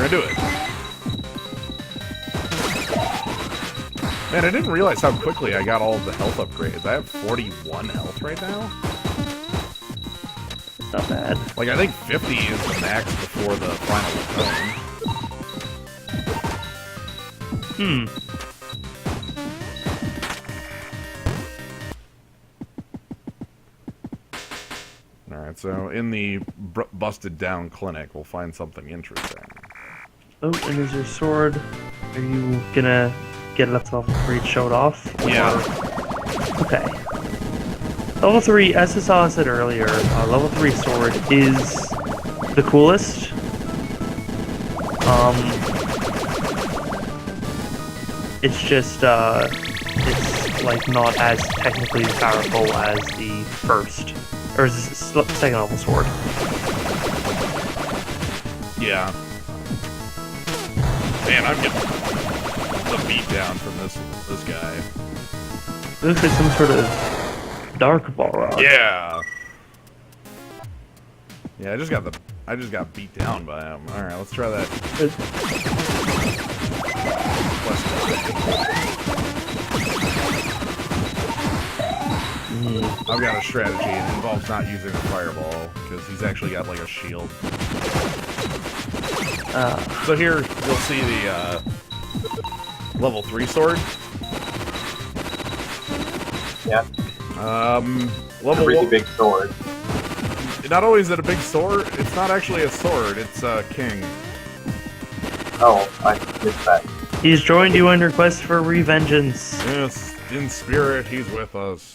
gonna do it. Man, I didn't realize how quickly I got all of the health upgrades. I have 41 health right now. It's not bad. Like, I think 50 is the max before the final zone. Alright, so in the busted down clinic, we'll find something interesting. Oh, and there's your sword. Are you gonna get it up to level 3 to show it off? Yeah. Okay. Level 3, as Hassan said earlier, level 3 sword is the coolest. It's just, it's like not as technically powerful as the first, or is this second level sword. Yeah. Man, I'm getting the beat down from this guy. It looks like some sort of dark Balrog. Yeah. Yeah, I just got beat down by him. All right, let's try that. I've got a strategy, and it involves not using a fireball because he's actually got like a shield. So here you'll see the level 3 sword. Yeah. Level really big sword. Not only is it a big sword, it's not actually a sword, it's a king. Oh, I missed that. He's joined you in your quest for revengeance. Yes, in spirit, he's with us.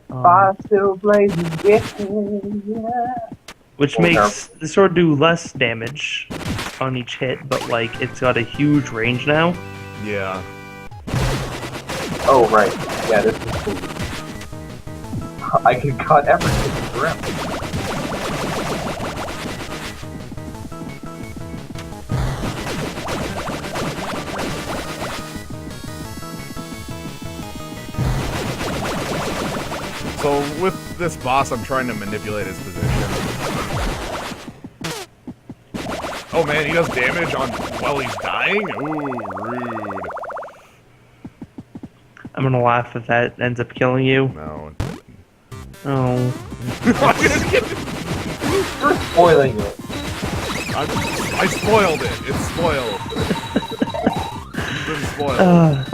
Fire still blazing, Which makes the sword do less damage on each hit, but like it's got a huge range now. Yeah. Oh, right. Yeah, this is cool. I can cut everything around. So with this boss, I'm trying to manipulate his position. Oh man, he does damage while he's dying? Ooh, rude. I'm gonna laugh if that ends up killing you. No. Oh. You're spoiling it. I spoiled it. It's spoiled. It's been spoiled.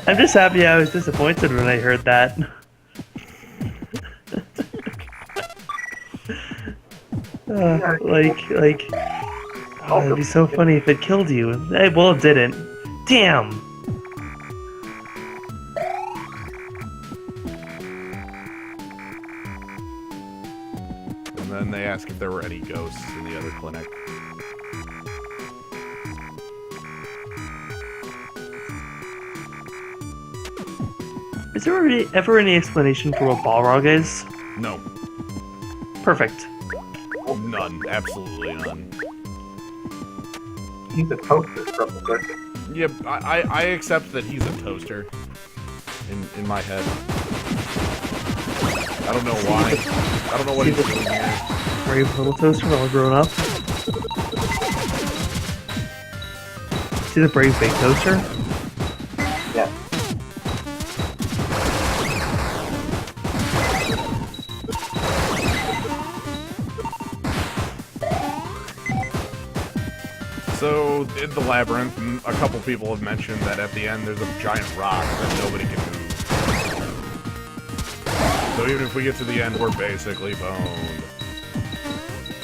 I'm just happy I was disappointed when I heard that. Oh, it'd be so funny if it killed you. Hey, well, it didn't. Damn! And then they ask if there were any ghosts in the other clinic. Is there ever any explanation for what Balrog is? No. Perfect. None. Absolutely none. He's a toaster from the circus. Yep, I accept that he's a toaster. In my head. I don't know why. I don't know what he's doing here. Brave little toaster all grown up. See the brave big toaster? Yeah. So, in the labyrinth, a couple people have mentioned that at the end there's a giant rock that nobody can move. So even if we get to the end, we're basically boned.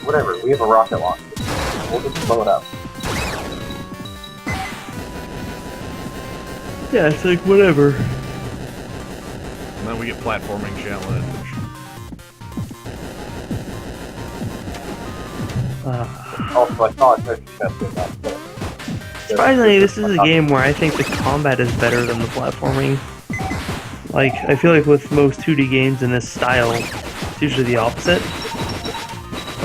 Whatever, we have a rocket launcher. We'll just blow it up. Yeah, it's like, whatever. And then we get platforming challenge. Also, I saw a treasure chest in that. Surprisingly, this is a game where I think the combat is better than the platforming. Like, I feel like with most 2D games in this style, it's usually the opposite.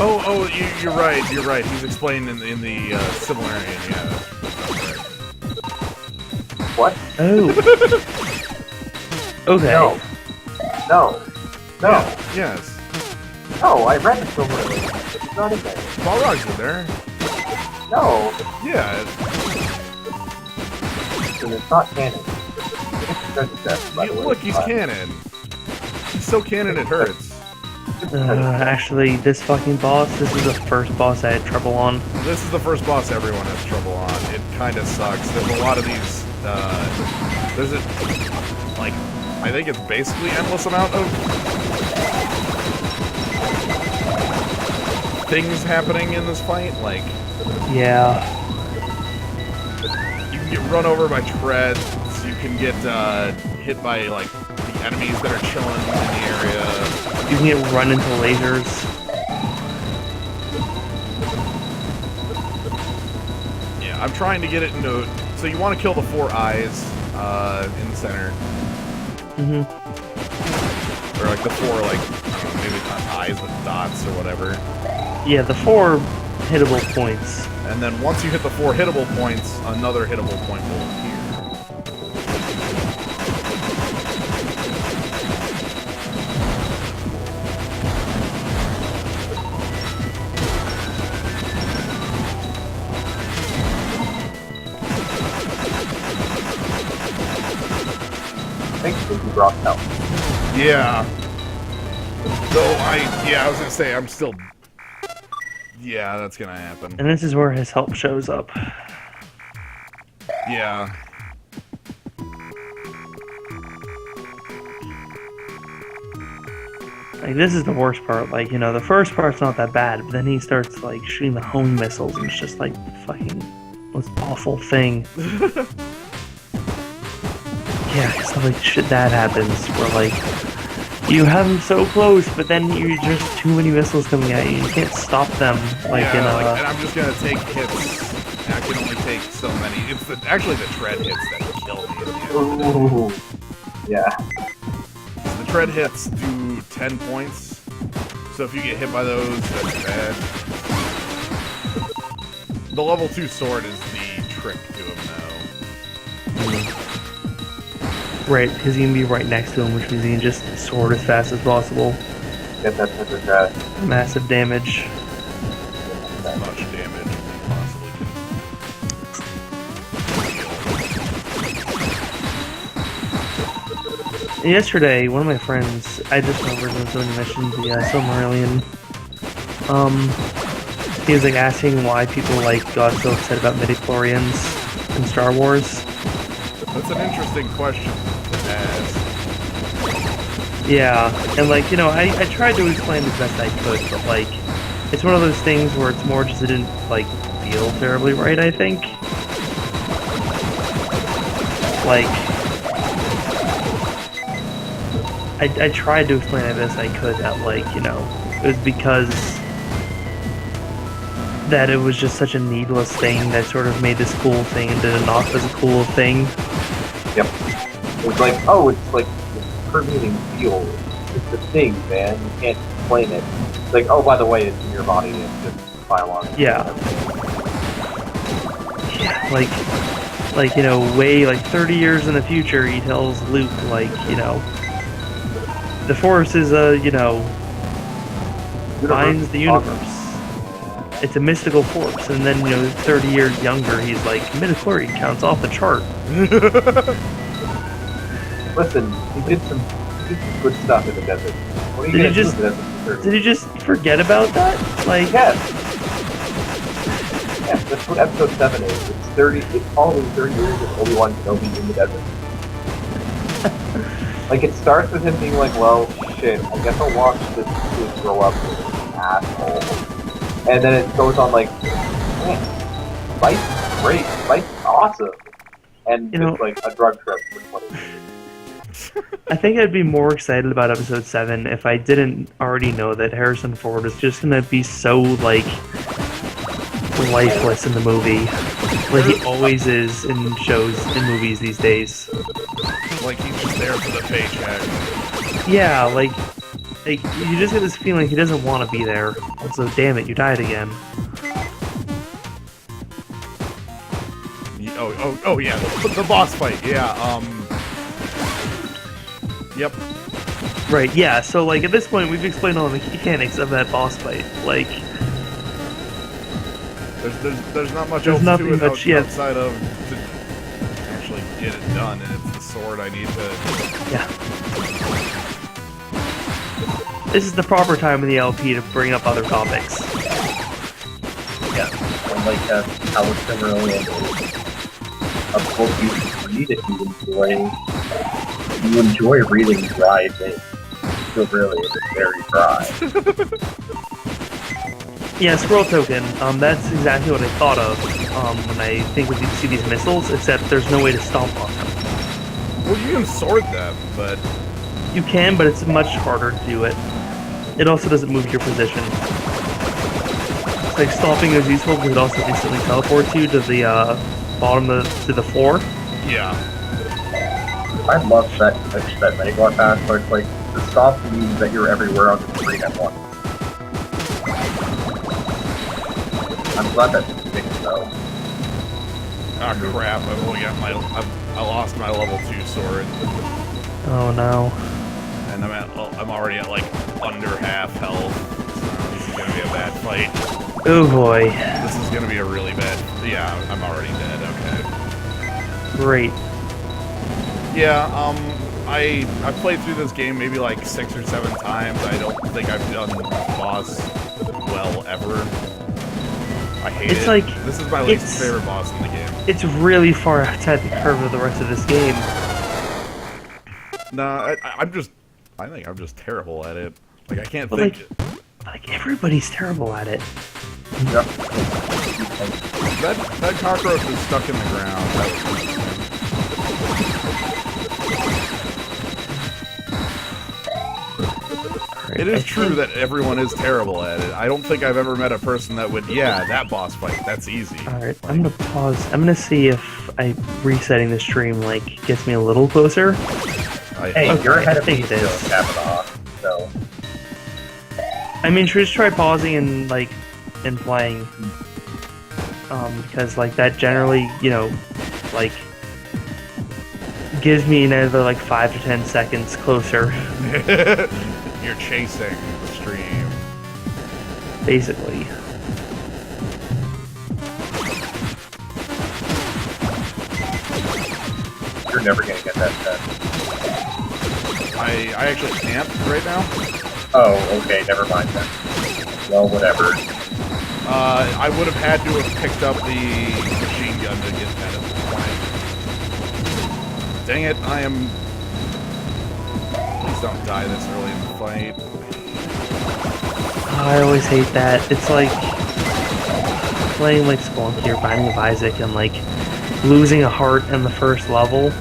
Oh, you're right. You're right. He's explained in the Similarian. Yeah. What? Oh. Okay. No. No. No. Yeah, yes. No, I read it somewhere. It's not in there. Balrog's in there. No, Yeah, it's not canon. It's treasure chest, by the way. look, he's canon. He's so canon it hurts. Actually, this fucking boss, this is the first boss I had trouble on. This is the first boss everyone has trouble on. It kind of sucks. There's a lot of these, there's a, like, I think it's basically endless amount of things happening in this fight. Like, Yeah. you can get run over by treads, you can get, hit by, like, the enemies that are chilling in the area. You can get run into lasers. Yeah, I'm trying to get it into... So you want to kill the 4 eyes in the center. Mm-hmm. Or like the 4, like, I don't know, maybe it's not eyes, but dots or whatever. Yeah, the 4 hittable points. And then once you hit the 4 hittable points, another hittable point will appear. Thanks for you brought help. Yeah. Though I was gonna say, I'm still... Yeah, that's gonna happen. And this is where his help shows up. Yeah. Like, this is the worst part. Like, you know, the first part's not that bad, but then he starts, like, shooting the homing missiles, and it's just, like, fucking most awful thing. Yeah, stuff like shit that happens, where, like, you have them so close, but then you just too many missiles coming at you. You can't stop them, like, yeah, in a... like, and I'm just gonna take hits. And I can only take so many. It's actually the tread hits that kill me at the end. Ooh. Yeah. The tread hits do 10 points, so if you get hit by those, that's bad. The level 2 sword is the trick to him, though. Right, because you can be right next to him, which means you can just sword as fast as possible. Get that treasure chest. Massive damage. As much damage as you possibly can. Yesterday, one of my friends, I just remembered when somebody mentioned the Silmarillion. He was like asking why people got so upset about midichlorians in Star Wars. That's an interesting question to ask. Yeah, and like, you know, I tried to explain as best I could, but like, it's one of those things where it's more just it didn't like feel terribly right, I think. Like, I tried to explain it best I could that, like, you know, it was because that it was just such a needless thing that sort of made this cool thing and did it not as a cool thing. Yep. It's like, oh, it's like this permeating feel. It's the thing, man. You can't explain it. It's like, oh, by the way, it's in your body. It's just biological. Yeah. Yeah, like, you know, way, like, 30 years in the future, he tells Luke, like, you know, the Force is you know, binds the universe. It's a mystical force, and then, you know, 30 years younger, he's like, midichlorian counts off the chart. Listen, he did some good stuff in the desert. What are you gonna do in the desert for 30 Did he just forget about that? Like, Yes! Yes, that's what episode 7 is. It's following 30 years of Obi-Wan Kenobi in the desert. Like, it starts with him being like, well, shit, I guess I'll watch this kid grow up as an asshole. And then it goes on like, man, life's great, life's awesome. And You know- it's like a drug trip for 20 years. I think I'd be more excited about episode 7 if I didn't already know that Harrison Ford is just gonna be so, like, lifeless in the movie. Like he always is in movies these days. Like he's just there for the paycheck. Yeah, like you just get this feeling he doesn't want to be there. Also, damn it, you died again. Oh yeah, the boss fight. Yeah. Yep. Right, yeah, so like at this point we've explained all the mechanics of that boss fight. Like There's not much There's else nothing to it much, yeah. outside of to actually get it done, and it's the sword I need to... Yeah. This is the proper time in the LP to bring up other topics. Yeah, and like Alex Cimarron, a book you should read if you enjoy reading dry things. So really, it's very dry. Yeah, Squirrel Token, that's exactly what I thought of when I think of see these missiles, except there's no way to stomp on them. Well, you can sword them, but... You can, but it's much harder to do it. It also doesn't move your position. Like, stomping is useful because it also instantly teleports you to the bottom to the floor. Yeah. I love that mini block pass, but it's like, the stop means that you're everywhere on the screen at once. I'm glad that's fixed though. Oh crap! I've only got I lost my level 2 sword, Oh no. and I'm already at like under half health. So this is gonna be a bad fight. Oh boy. This is gonna be a really bad. Yeah, I'm already dead. Okay. Great. Yeah. I played through this game maybe like 6 or 7 times. I don't think I've done the boss well ever. I hate It's it. like, This is my least favorite boss in the game. It's really far outside the curve of the rest of this game. Nah, I think I'm just terrible at it. Like I can't But think. like everybody's terrible at it. Yep. That cockroach is stuck in the ground. That was It is true that everyone is terrible at it. I don't think I've ever met a person that would, yeah, that boss fight, that's easy. Alright, I'm gonna pause. I'm gonna see if resetting the stream, like, gets me a little closer. Hey, you're ahead of me it still, is. Kavanaugh, so... I mean, should we just try pausing and, like, and playing? Because, like, that generally, you know, like, gives me another, like, 5 to 10 seconds closer. You're chasing the stream. Basically. You're never gonna get that set. I actually can't right now. Oh, okay, never mind then. Well, whatever. I would have had to have picked up the machine gun to get that at this point. Dang it, I am... Please don't die this early in the fight. I always hate that. It's like playing like Spelunky or Binding of Isaac and like losing a heart in the first level,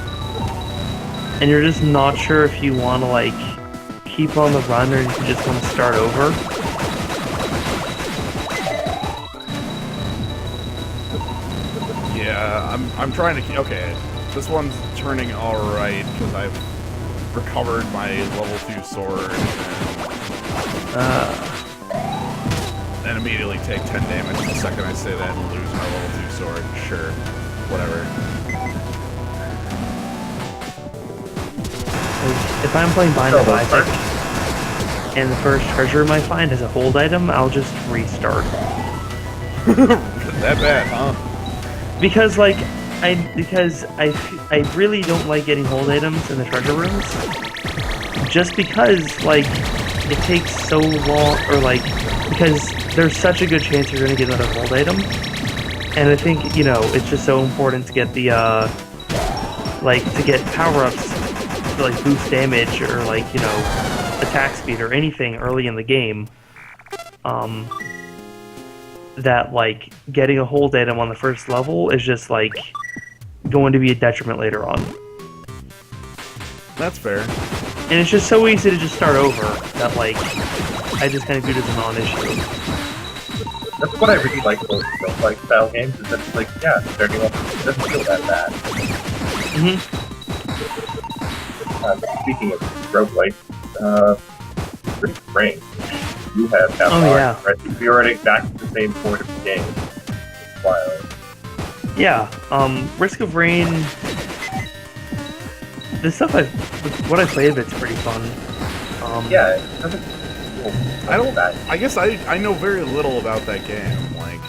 and you're just not sure if you want to like keep on the run or if you just want to start over. Yeah, I'm trying to... Okay, this one's turning alright because I've recovered my level 2 sword and immediately take 10 damage the second I say that and lose my level 2 sword. Sure, whatever. If I'm playing Binding of Isaac and the first treasure I find is a hold item, I'll just restart. That bad, huh? Because like I really don't like getting hold items in the treasure rooms. Just because like it takes so long, or like because there's such a good chance you're gonna get another hold item. And I think, you know, it's just so important to get the like to get power-ups to like boost damage or like, you know, attack speed or anything early in the game. That like getting a hold item on the first level is just like going to be a detriment later on. That's fair. And it's just so easy to just start over that like I just kind of view it as a non-issue. That's what I really like about roguelike style games, is that it's like, yeah, starting off, it doesn't feel that bad. Speaking of roguelike, pretty great. You have now right? You're already back to the same point of the game. Wow. Yeah, Risk of Rain, the stuff what I played of it's pretty fun. Yeah, it doesn't feel I don't... bad. I guess I know very little about that game. Like,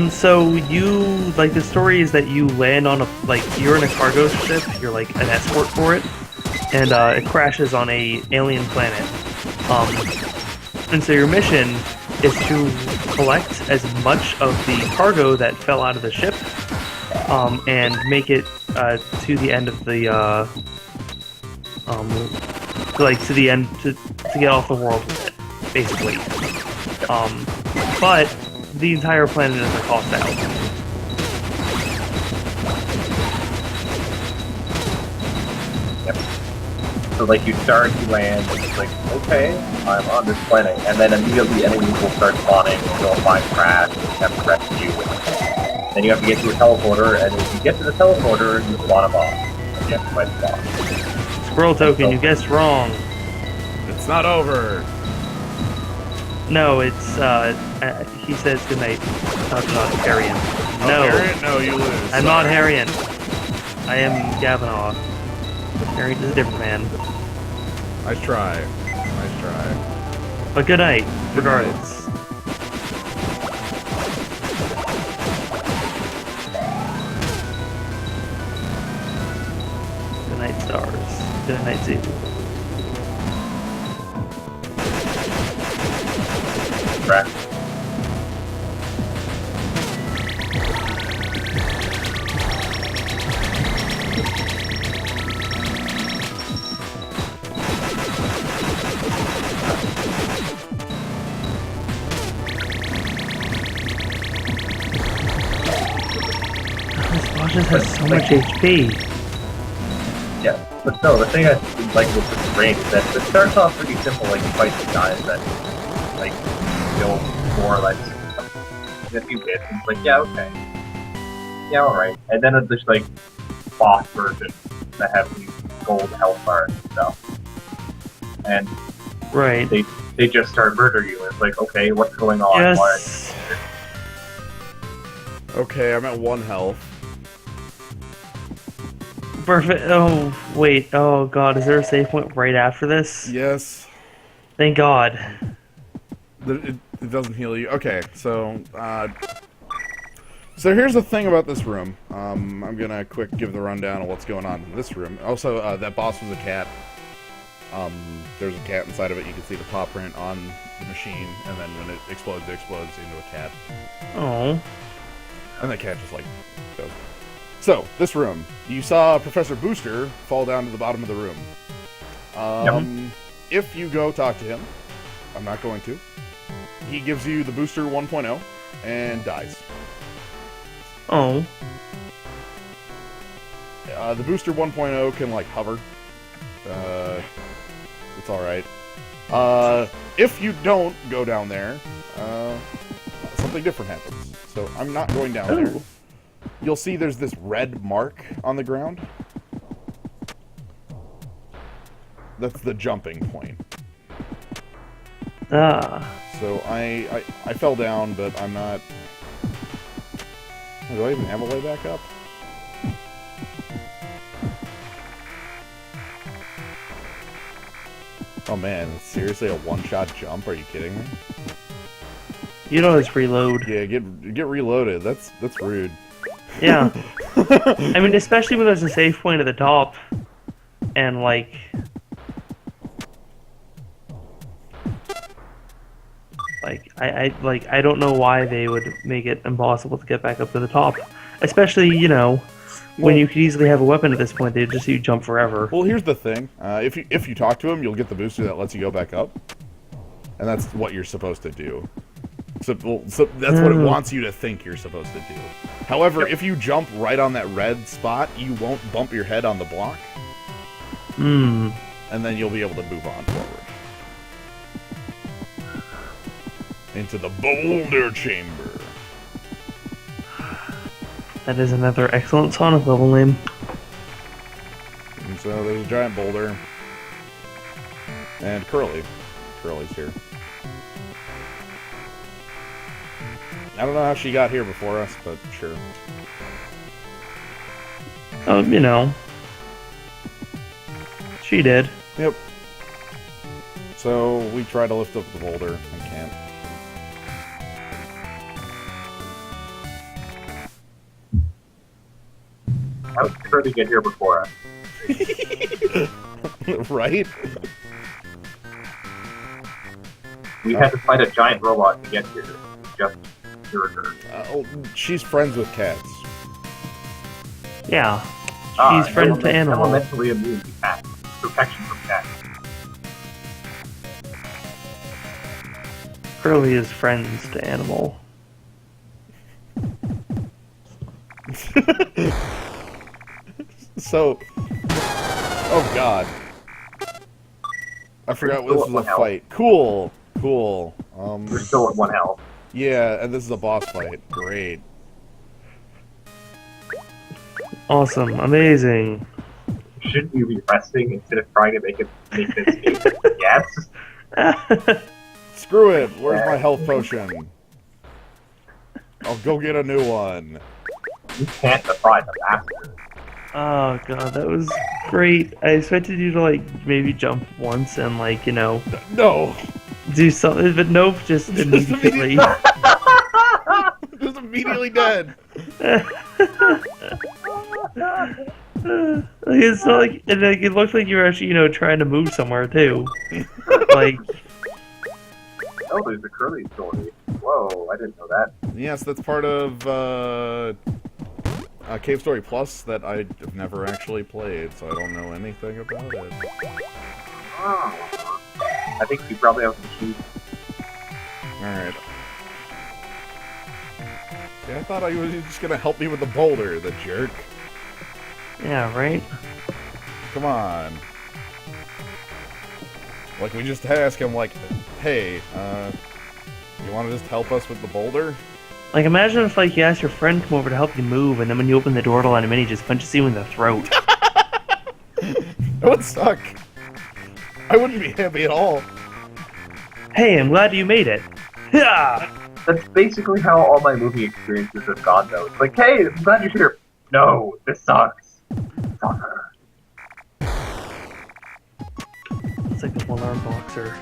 So you, like, the story is that you land on a, like, you're in a cargo ship, you're like an escort for it, and it crashes on a alien planet. And so your mission is to collect as much of the cargo that fell out of the ship, and make it to the end of the, like to the end to get off the world with it, basically. But the entire planet is a cost out. Yep. So like you start, you land, and it's like, okay, I'm on this planet, and then immediately enemies will start spawning, and you'll find crash, and you have to rescue. Then you have to get to a teleporter, and if you get to the teleporter, you spawn a boss. And you have to fight the boss. Squirrel token, you guessed wrong. It's not over. No, it's he says goodnight. Talking about Harrian. No, Harriet? No, you lose. I'm not Harrian. I am Gavanaugh. Harrian is a different man. Nice try. Nice try. But good night, Good night. regardless. Good night, stars. Good night, zoo. Crash. This boss just has so much HP. Yeah, but no, the thing I like with this range is that it starts off pretty simple, like you fight the guys that, like, kill more or less in a few hits, and it's like, yeah, okay. Yeah, alright. And then there's, like, boss versions that have these gold health bars and stuff. And Right. they just start murdering you, and it's like, okay, what's going on? Why are Yes. Okay, I'm at 1 health. Perfect. Oh, wait. Oh, God. Is there a save point right after this? Yes. Thank God. It doesn't heal you. Okay, so here's the thing about this room. I'm gonna quick give the rundown of what's going on in this room. Also, that boss was a cat. There's a cat inside of it. You can see the paw print on the machine, and then when it explodes into a cat. Oh. And the cat just, like, goes. So, this room. You saw Professor Booster fall down to the bottom of the room. If you go talk to him, I'm not going to, he gives you the Booster 1.0 and dies. Oh. The Booster 1.0 can, like, hover. It's alright. If you don't go down there, something different happens. So, I'm not going down there. You'll see there's this red mark on the ground. That's the jumping point. Ah. So I fell down, but I'm not... Do I even have a way back up? Oh man, it's seriously a one-shot jump? Are you kidding me? You know it's reload. Yeah, get reloaded. That's rude. Yeah. I mean, especially when there's a save point at the top, and like... I don't know why they would make it impossible to get back up to the top. Especially, you know, when you could easily have a weapon at this point, they'd just let you jump forever. Well, here's the thing. If you talk to him, you'll get the booster that lets you go back up. And that's what you're supposed to do. So that's what it wants you to think you're supposed to do. However, if you jump right on that red spot, you won't bump your head on the block. And then you'll be able to move on forward. Into the boulder chamber. That is another excellent Sonic level name. And so there's a giant boulder. And Curly. Curly's here. I don't know how she got here before us, but sure. Oh, you know. She did. Yep. So we try to lift up the boulder and can't. How did Curly get here before us? Right? We had to fight a giant robot to get here. Just cure her. She's friends with cats. Yeah. She's friend to animals. Elementally immune to cats. Protection from cats. Curly is friends to animal. So, oh god, I forgot this was a fight. Cool. We're still at 1 health. Yeah, and this is a boss fight. Great. Awesome. Amazing. Shouldn't you be resting instead of trying to make this game? Yes. Screw it. Where's my health potion? I'll go get a new one. You can't defy the master. Oh god, that was great. I expected you to like maybe jump once and like, you know, No. do something, but nope, just immediately. Just immediately dead. Like, it's not like, and like, it looked like you were actually, you know, trying to move somewhere too. Like, Oh, there's a Curly story. Whoa, I didn't know that. Yes, that's part of Cave Story Plus that I've never actually played, so I don't know anything about it. Oh. I think you probably have some keys. Alright. See, I thought he was just gonna help me with the boulder, the jerk. yeah, right? Come on. Like, we just ask him, like, hey, you wanna just help us with the boulder? Like, imagine if, like, you ask your friend to come over to help you move, and then when you open the door to let him in, he just punches you in the throat. That would suck. I wouldn't be happy at all. Hey, I'm glad you made it. Yeah. That's basically how all my movie experiences have gone, though. It's like, hey, I'm glad you're here. No, this sucks. Sucker. It's like the one-arm boxer.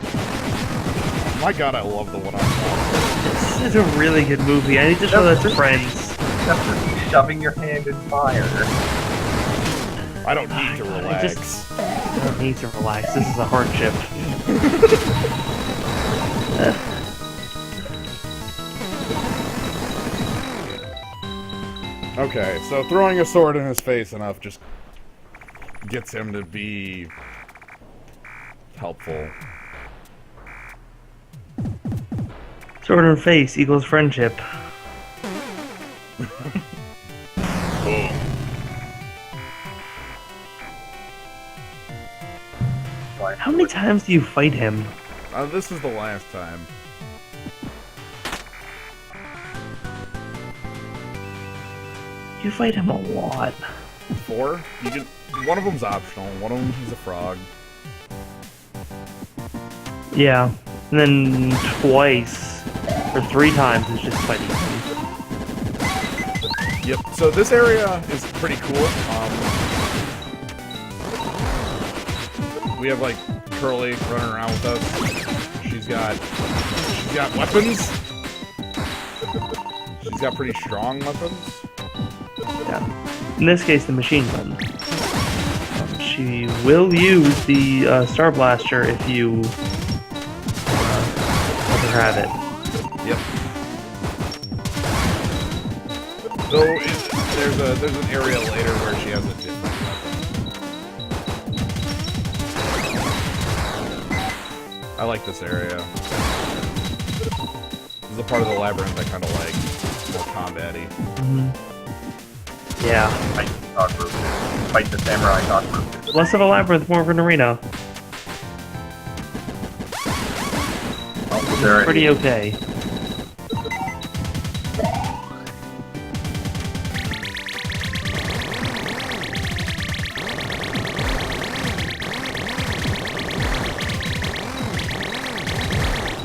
My god, I love the one-arm boxer. This is a really good movie. I need to show that to friends. Except for shoving your hand in fire. I don't need to relax. I don't need to relax. This is a hardship. Okay, so throwing a sword in his face enough just gets him to be helpful. Sword in face equals friendship. Boom. How many times do you fight him? This is the last time. You fight him a lot. 4? You can. One of them's optional. One of them he's a frog. Yeah. And then twice, or 3 times, is just fighting him. Yep. So this area is pretty cool. We have like Curly running around with us. She's got weapons. She's got pretty strong weapons. Yeah. In this case, the machine gun. She will use the Star Blaster if you let her have it. Yep. So there's an area later where she has a different weapon. I like this area. This is a part of the labyrinth I kind of like. It's more combat-y. Mm-hmm. Yeah. Fight the samurai cockroach. Less of a labyrinth, more of an arena. Oh, pretty okay.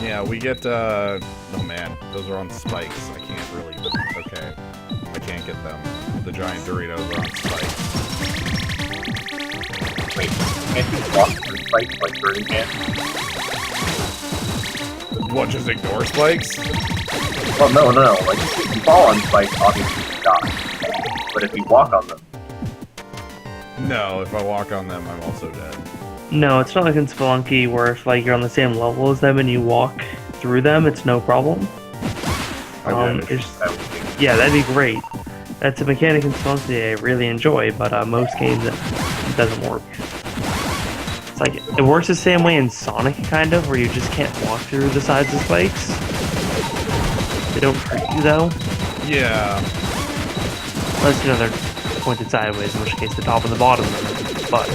Yeah, we get, oh man, those are on spikes. I can't really, okay. I can't get them. The giant Doritos are on spikes. Wait, can't you walk through spikes like Birdie can? What, just ignore spikes? Well, no. Like, if you fall on spikes, obviously you die. But if you walk on them, No, if I walk on them, I'm also dead. No, it's not like in Spelunky where if like you're on the same level as them and you walk through them, it's no problem. Yeah, that'd be great. That's a mechanic in Spelunky I really enjoy, but most games it doesn't work. It's like it works the same way in Sonic, kind of, where you just can't walk through the sides of spikes. They don't hurt you though. Yeah. Unless they're pointed sideways, in which case the top and the bottom are, but.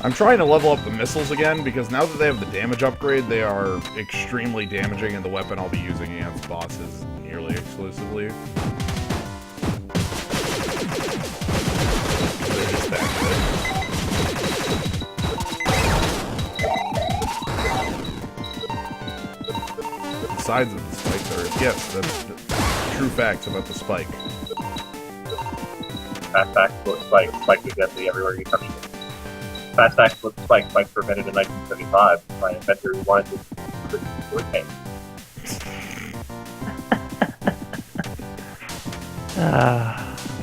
I'm trying to level up the missiles again, because now that they have the damage upgrade, they are extremely damaging, and the weapon I'll be using against bosses nearly exclusively. They're just that good. The sides of the spikes are... Yes, that's true facts about the spike. Fast facts about Spike. Spike is deadly everywhere you touch it. Fast facts about Spike. Spike was invented in 1975 by an inventor who wanted to do it.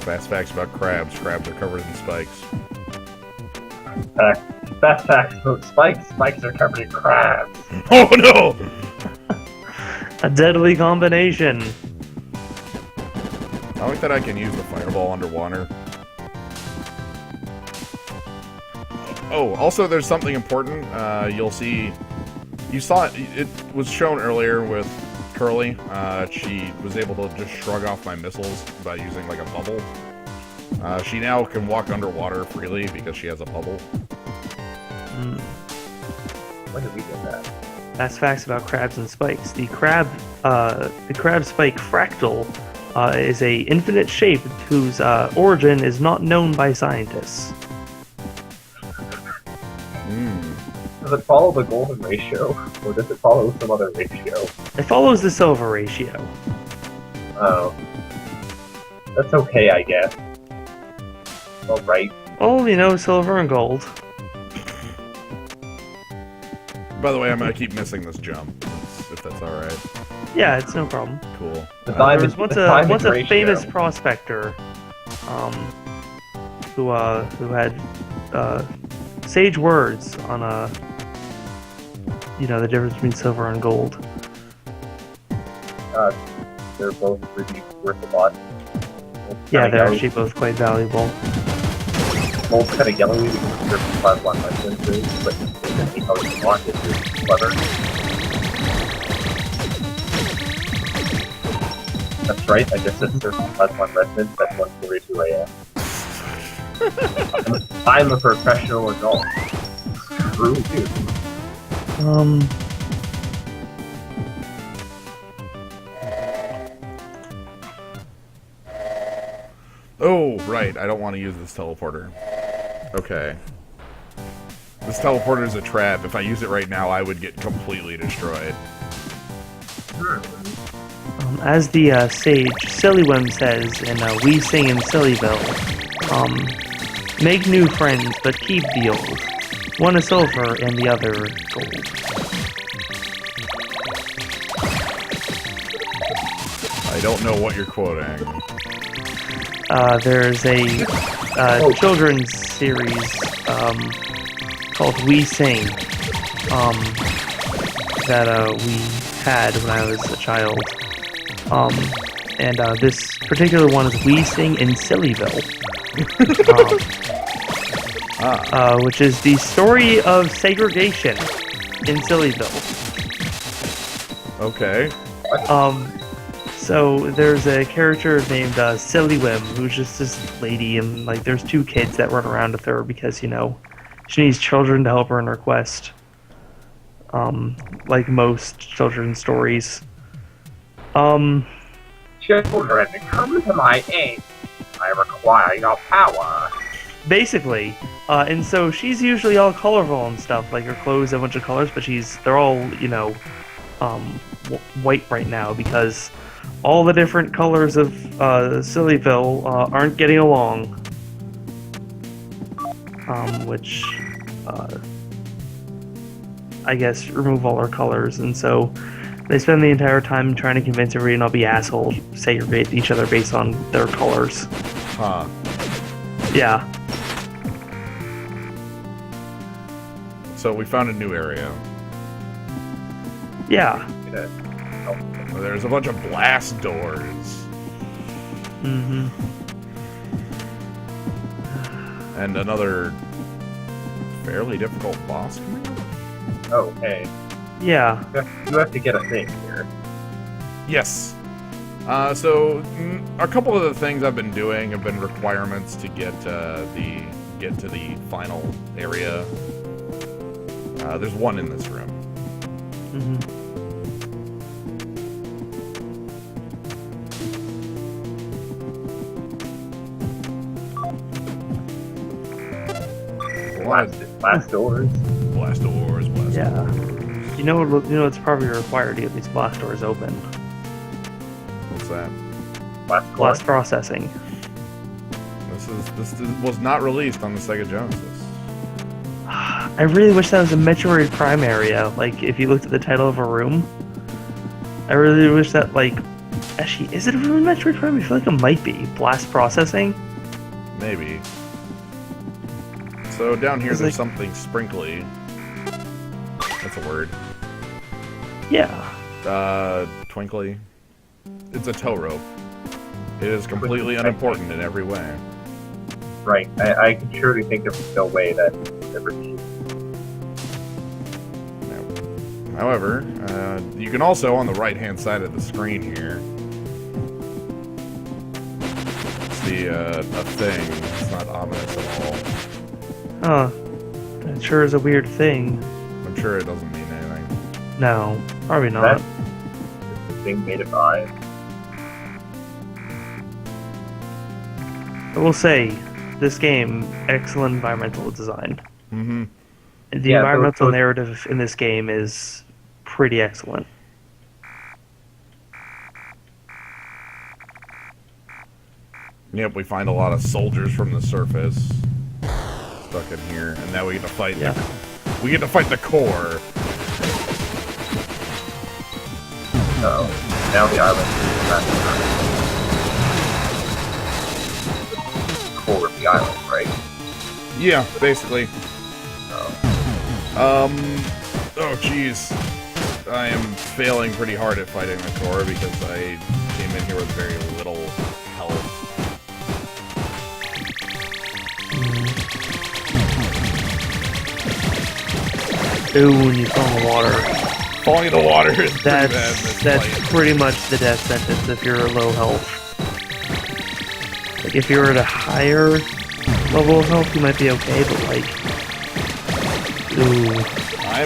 Fast facts about crabs. Crabs are covered in spikes. Fast facts about Spikes. Spikes are covered in crabs. Oh no! A deadly combination. I like that I can use the fireball underwater. Oh, also there's something important. You'll see... You saw it was shown earlier with Curly. She was able to just shrug off my missiles by using like a bubble. She now can walk underwater freely because she has a bubble. When did we get that? That's facts about crabs and spikes. The crab spike fractal is a infinite shape whose origin is not known by scientists. Does it follow the golden ratio, or does it follow some other ratio? It follows the silver ratio. Oh. That's okay, I guess. Alright. Oh, silver and gold. By the way, I'm gonna keep missing this jump, if that's alright. Yeah, it's no problem. Cool. There was once a famous prospector, who had sage words on the difference between silver and gold. They're both really worth a lot. Yeah, they're actually both quite valuable. Gold's kind of yellowy because it's certain +1 licenses, but you can see how you want it is clever. That's right, I just said certain +1 resonance at 1:42 a.m. I'm a professional adult. Screw you. Oh, right, I don't want to use this teleporter. Okay. This teleporter is a trap. If I use it right now, I would get completely destroyed. As the sage Sillywim says in We Sing in Sillyville, make new friends, but keep the old. One is silver and the other gold. I don't know what you're quoting. There's a children's series called We Sing that we had when I was a child. And this particular one is We Sing in Sillyville. Which is the story of segregation in Sillyville. Okay. So there's a character named Sillywim, who's just this lady, and like there's two kids that run around with her because she needs children to help her in her quest. Like most children's stories. Children, come to my aid. I require your power. Basically, and so she's usually all colorful and stuff, like her clothes have a bunch of colors, but they're all white right now because all the different colors of Sillyville aren't getting along, which I guess remove all her colors, and so They spend the entire time trying to convince everybody not be assholes, segregate each other based on their colors. Huh. Yeah. So we found a new area. Yeah. There's a bunch of blast doors. Mm-hmm. And another fairly difficult boss coming up. Oh, hey. Yeah. You have to get a thing here. Yes. So a couple of the things I've been doing have been requirements to get to the final area. There's one in this room. Mm-hmm. Blast doors. Blast doors. Yeah. Doors. You know it's probably required to get these blast doors open. What's that? Blast processing. This was not released on the Sega Genesis. I really wish that was a Metroid Prime area. Like, if you looked at the title of a room, I really wish that, like, actually, is it a room in Metroid Prime? I feel like it might be. Blast processing? Maybe. So down here, It's there's like- something sprinkly. That's a word. Yeah. Twinkly. It's a tow rope. It is completely unimportant in every way. Right. I can surely think of no way that ever be. However, you can also, on the right-hand side of the screen here, see a thing. It's not ominous at all. Huh. That sure is a weird thing. I'm sure it doesn't mean anything. No, probably not. The thing made of eyes. I will say, this game, excellent environmental design. Mm-hmm. The Yeah, environmental so- narrative in this game is pretty excellent. Yep, we find a lot of soldiers from the surface stuck in here, and now we get to fight. Yeah. We get to fight the core. So now the island is the core of the island, right? Yeah, basically. So, Oh, jeez. I am failing pretty hard at fighting the core because I came in here with very little health. Ooh, when you fall in the water. Falling in the water is pretty bad in this That's fight. pretty much the death sentence if you're low health. Like, if you're at a higher level of health, you might be okay, but like... Ooh. I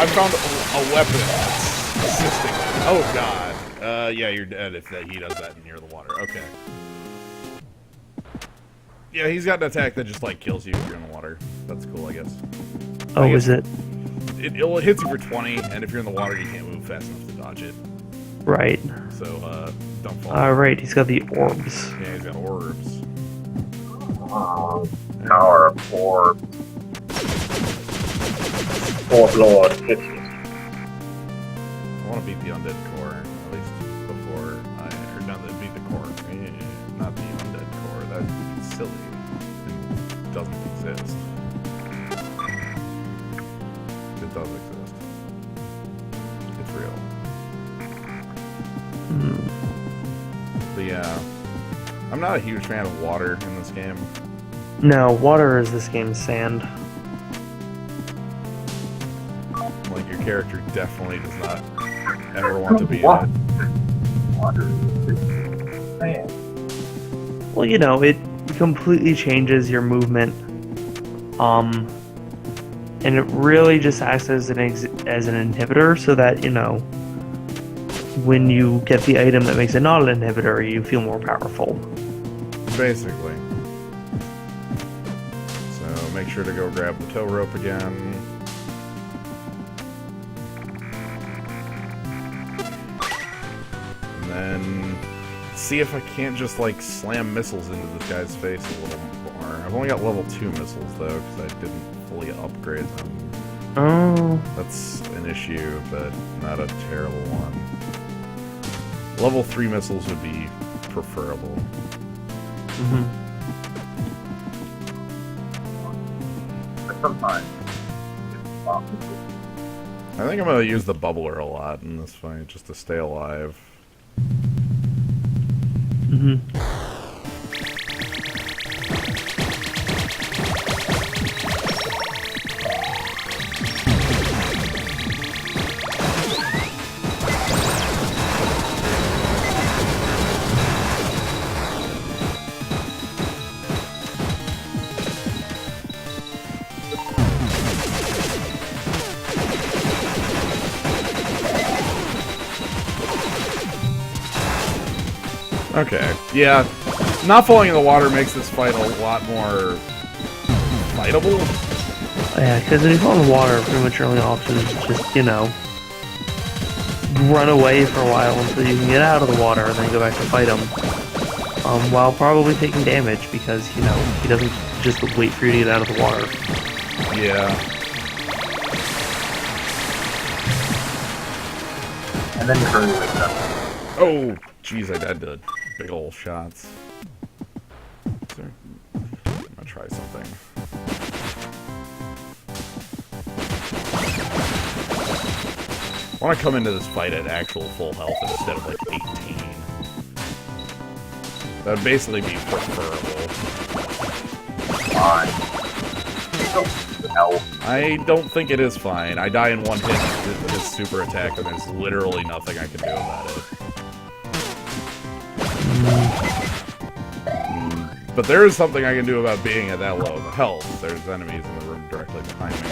found a weapon that's assisting. Oh god. Yeah, you're dead if he does that near the water. Okay. Yeah, he's got an attack that just like kills you if you're in the water. That's cool, I guess. Oh, guess- is it? It hits you for 20, and if you're in the water, you can't move fast enough to dodge it. Right. So, don't fall. Alright, he's got the orbs. Yeah, he's got orbs. power of orb. Orb Lord, hit you. I want to beat the undead core, at least before or not beat the core. Not the undead core. That would be silly. It doesn't exist. It does exist. It's real. But yeah, I'm not a huge fan of water in this game. No, water is this game's sand. Like, your character definitely does not ever want to be in What? it. Water. Man. Well, you know, it completely changes your movement. And it really just acts as an inhibitor so that, you know, when you get the item that makes it not an inhibitor, you feel more powerful. Basically. So make sure to go grab the tow rope again. And then see if I can't just like slam missiles into this guy's face a little more. I've only got level 2 missiles though, because I didn't fully upgrade them. Oh. That's an issue, but not a terrible one. Level 3 missiles would be preferable. Mm-hmm. But sometimes it's possible. I think I'm going to use the bubbler a lot in this fight, just to stay alive. Mm-hmm. Okay, yeah. Not falling in the water makes this fight a lot more fightable. Yeah, because when you fall in the water, pretty much your only option is just, you know, run away for a while until you can get out of the water and then go back to fight him. While probably taking damage because, you know, he doesn't just wait for you to get out of the water. Yeah. And then you hurry with them. Oh, jeez, I died to big ol' shots. I'm gonna try something. I want to come into this fight at actual full health instead of like 18. That would basically be preferable. Fine. Oh, hell. I don't think it is fine. I die in one hit with his super attack, and there's literally nothing I can do about it. But there is something I can do about being at that low of health. There's enemies in the room directly behind me.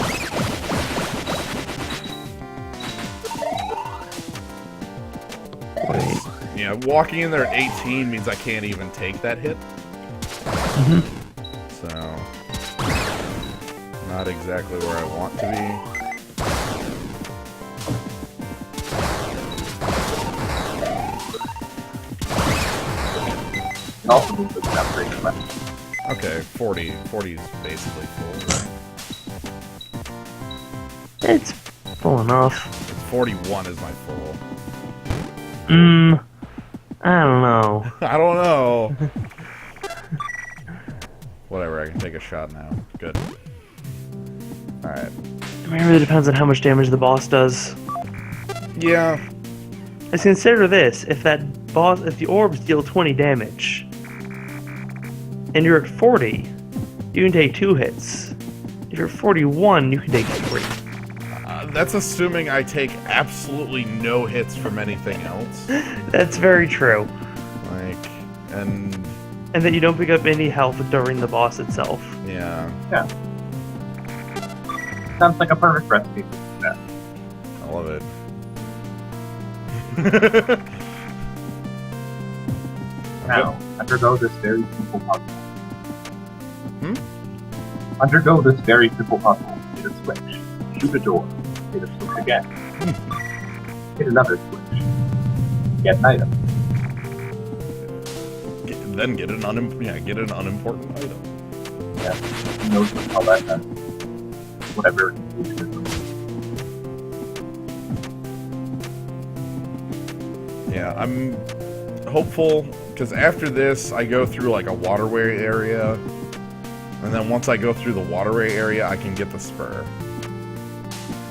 Wait. Yeah, walking in there at 18 means I can't even take that hit. Mm-hmm. So, not exactly where I want to be. It also means that that brings left. Okay, 40. 40 is basically full, right? It's full enough. 41 is my full. I don't know. I don't know. Whatever, I can take a shot now. Good. Alright. I mean, it really depends on how much damage the boss does. Yeah. Let's consider this: if the orbs deal 20 damage, and you're at 40, you can take 2 hits. If you're at 41, you can take 3. That's assuming I take absolutely no hits from anything else. That's very true. And that you don't pick up any health during the boss itself. yeah. Yeah. Sounds like a perfect recipe for success. I love it. Now, undergo this very simple puzzle. Hmm? Undergo this very simple puzzle. Hit a switch. Shoot a door. Hit a switch again. Hit another switch. Get an item. Then get an unimportant item. Yeah. Who knows what all that does? Whatever. Yeah, I'm hopeful, because after this, I go through like a waterway area, and then once I go through the waterway area, I can get the spur,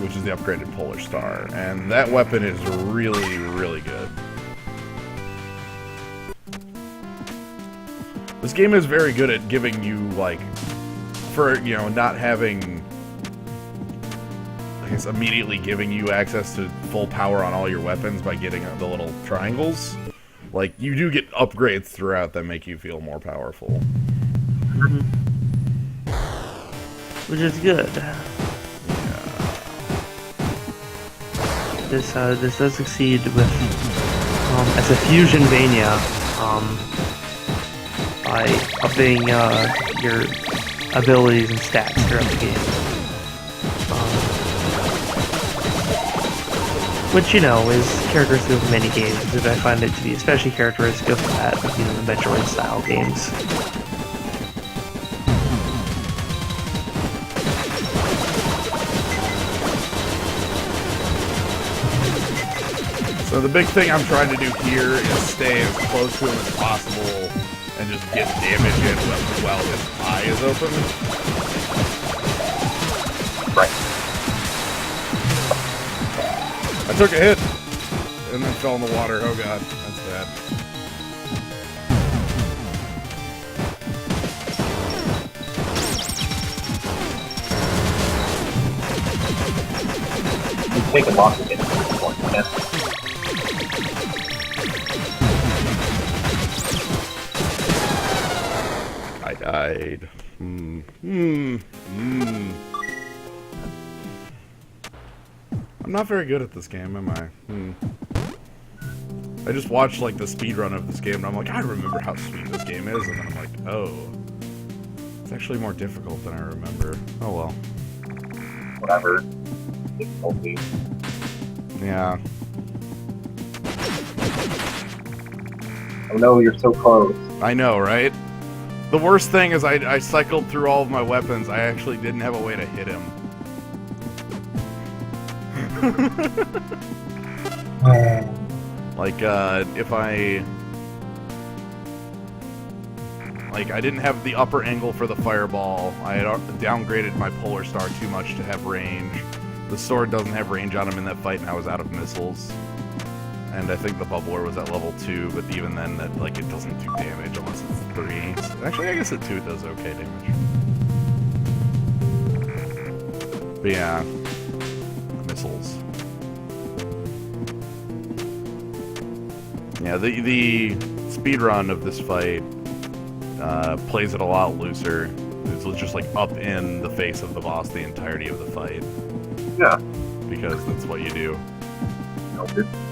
which is the upgraded Polar Star, and that weapon is really, really good. This game is very good at giving you, like, for, you know, not having, I guess, immediately giving you access to full power on all your weapons by getting the little triangles. Like, you do get upgrades throughout that make you feel more powerful. Which is good. Yeah. This does succeed with, as a Fusionvania, by upping your abilities and stats throughout the game. Which, you know, is characteristic of many games, but I find it to be especially characteristic of that, you know, the Metroid-style games. So the big thing I'm trying to do here is stay as close to him as possible and just get damage in while his eye is open. Right. I took a hit and then fell in the water. Oh god, that's bad. He's taking lots of hits at this point, man. I died. I'm not very good at this game, am I? I just watched like the speedrun of this game and I'm like, I remember how sweet this game is, and then I'm like, oh. It's actually more difficult than I remember. Oh well. Whatever. Difficulty. Yeah. Oh no, you're so close. I know, right? The worst thing is I cycled through all of my weapons. I actually didn't have a way to hit him. Like, if I... Like, I didn't have the upper angle for the fireball. I had downgraded my polar star too much to have range. The sword doesn't have range on him in that fight, and I was out of missiles. And I think the bubbler was at level 2, but even then, that like it doesn't do damage unless it's 3. Actually, I guess at 2 it does okay damage. But yeah, missiles. Yeah, the speed run of this fight plays it a lot looser. It's just like up in the face of the boss the entirety of the fight. Yeah. Because that's what you do. No,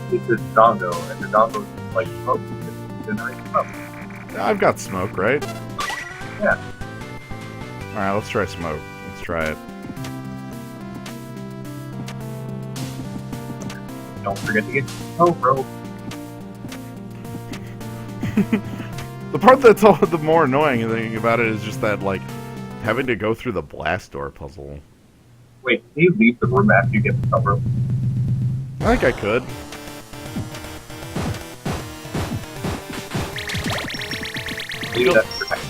it's a Dongo, and the Dongo's like smoke. It generates smoke. I've got smoke, right? Yeah. Alright, let's try smoke. Let's try it. Don't forget to get smoke, bro. The part that's all the more annoying thing about it is just that, like, having to go through the blast door puzzle. Wait, can you leave the room after you get the cover? I think I could.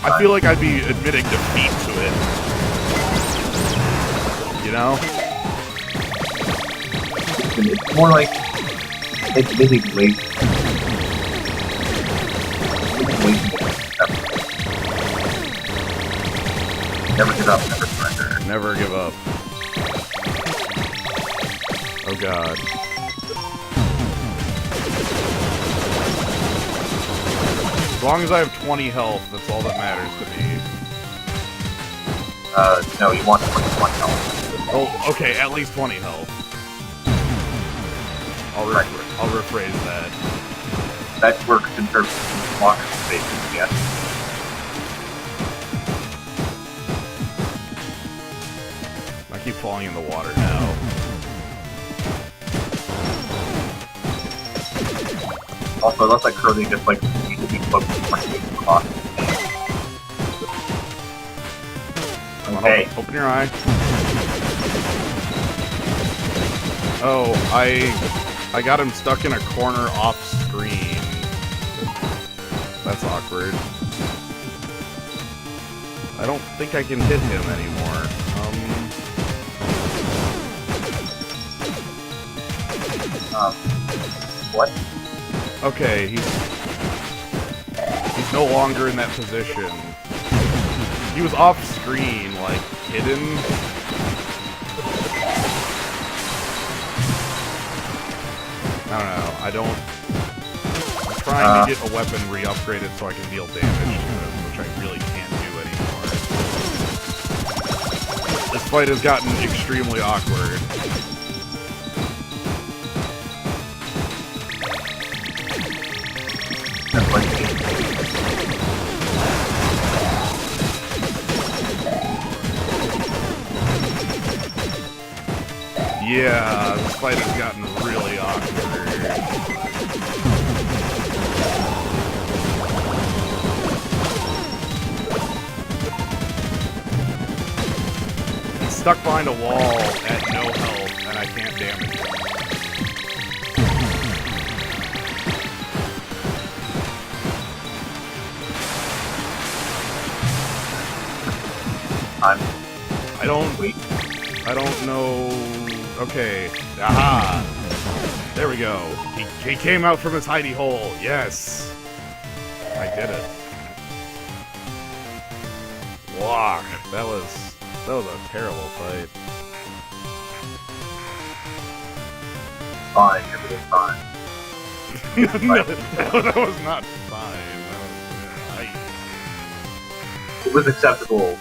I feel like I'd be admitting defeat to it. You know? It's more like it's busy waiting. It's waiting. Never give up, never surrender. Never give up. Oh god. As long as I have 20 health, that's all that matters to me. No, you want 21 health. Oh, okay, at least 20 health. I'll rephrase that. That works in terms of block spaces, yes. I keep falling in the water now. Also, unless I currently just like need to be close to my clock. Okay. Open your eye. Oh, I got him stuck in a corner off screen. That's awkward. I don't think I can hit him anymore. What? Okay, he's no longer in that position. He was off screen, like, hidden. I don't know, I'm trying to get a weapon re-upgraded so I can deal damage to him, which I really can't do anymore. This fight has gotten extremely awkward. Yeah, this fight has gotten really awkward. He's stuck behind a wall at no health, and I can't damage him. time. I don't Wait. I don't know. Okay. Aha! There we go. He came out from his hidey hole. Yes. I did it. Wow. That was a terrible fight. Fine, everything's fine. No, that was not fine. That was, It was acceptable.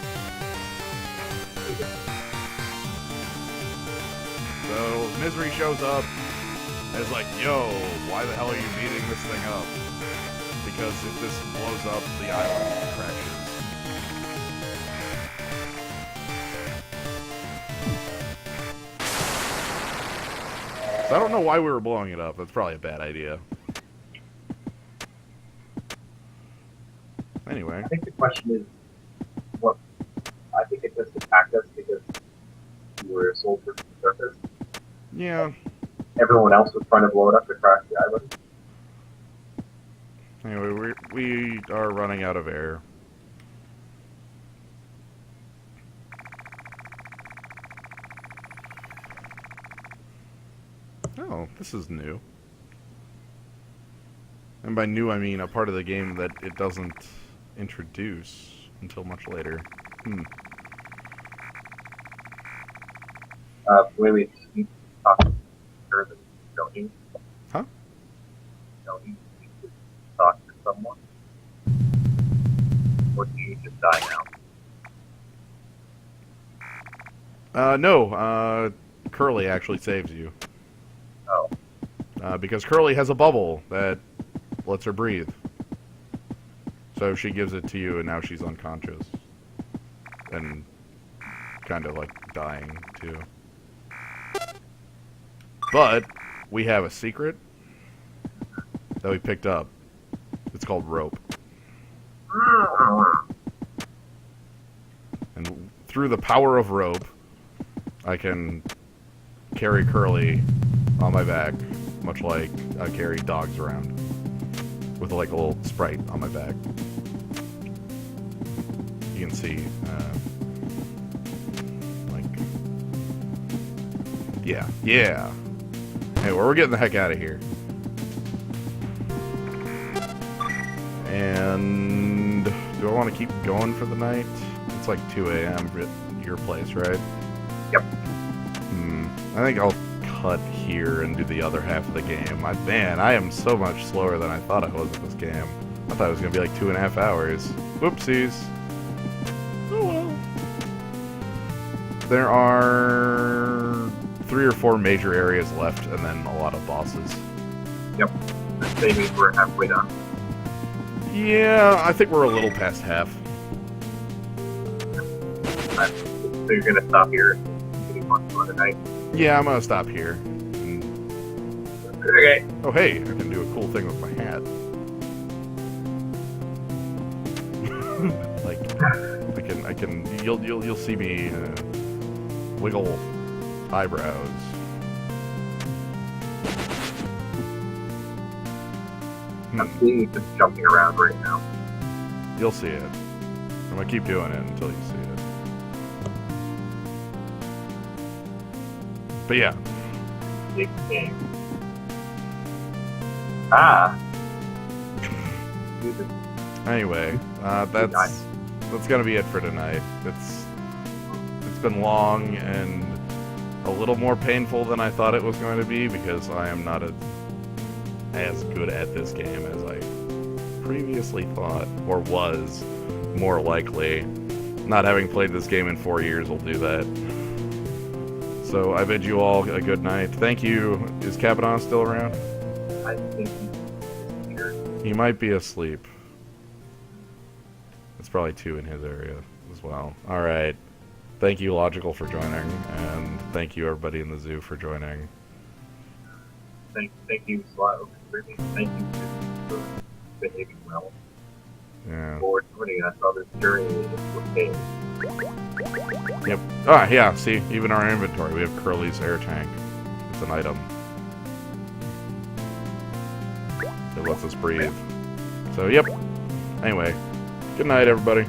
So Misery shows up and is like, "Yo, why the hell are you beating this thing up? Because if this blows up, the island crashes." So I don't know why we were blowing it up. That's probably a bad idea. Anyway. I think the question is, what? I think it just attacked us because we were a soldier from the surface. Yeah. Everyone else was trying to blow it up to crash the island. Anyway, we are running out of air. Oh, this is new. And by new, I mean a part of the game that it doesn't introduce until much later. Wait, you talk to her, don't you? Huh? Don't you need to talk to someone? Or do you just die now? No, Curly actually saves you. Oh. Because Curly has a bubble that lets her breathe. So she gives it to you, and now she's unconscious. And kind of like dying, too. But we have a secret that we picked up. It's called rope. And through the power of rope, I can carry Curly on my back, much like I carry dogs around, with like a little sprite on my back. You can see, like, yeah. Hey, well, we're getting the heck out of here. And do I want to keep going for the night? It's like 2 a.m. at your place, right? Yep. I think I'll cut here and do the other half of the game. Man, I am so much slower than I thought I was at this game. I thought it was going to be like 2.5 hours. Whoopsies. Oh well. There are 3 or 4 major areas left, and then a lot of bosses. Yep. That means we're halfway done. Yeah, I think we're a little past half. So you're gonna stop here and get on for the night? Yeah, I'm going to stop here. Okay. Oh, hey, I can do a cool thing with my hat. Like, I can, you'll see me wiggle eyebrows. I'm seeing you just jumping around right now. You'll see it. I'm gonna keep doing it until you see it. But yeah. Big game. Ah! Anyway, that's gonna be it for tonight. It's been long and a little more painful than I thought it was going to be because I am not as good at this game as I previously thought, or was more likely. Not having played this game in 4 years will do that. So I bid you all a good night. Thank you. Is Capadon still around? I think he's here. He might be asleep. It's probably 2 in his area as well. Alright. Thank you, Logical, for joining, and thank you, everybody in the zoo, for joining. Thank you, Slow. Thank you for behaving well. Yeah. For joining us on this journey with game. Yep. Ah, yeah, see, even our inventory, we have Curly's air tank. It's an item. It lets us breathe. So, yep. Anyway, good night, everybody.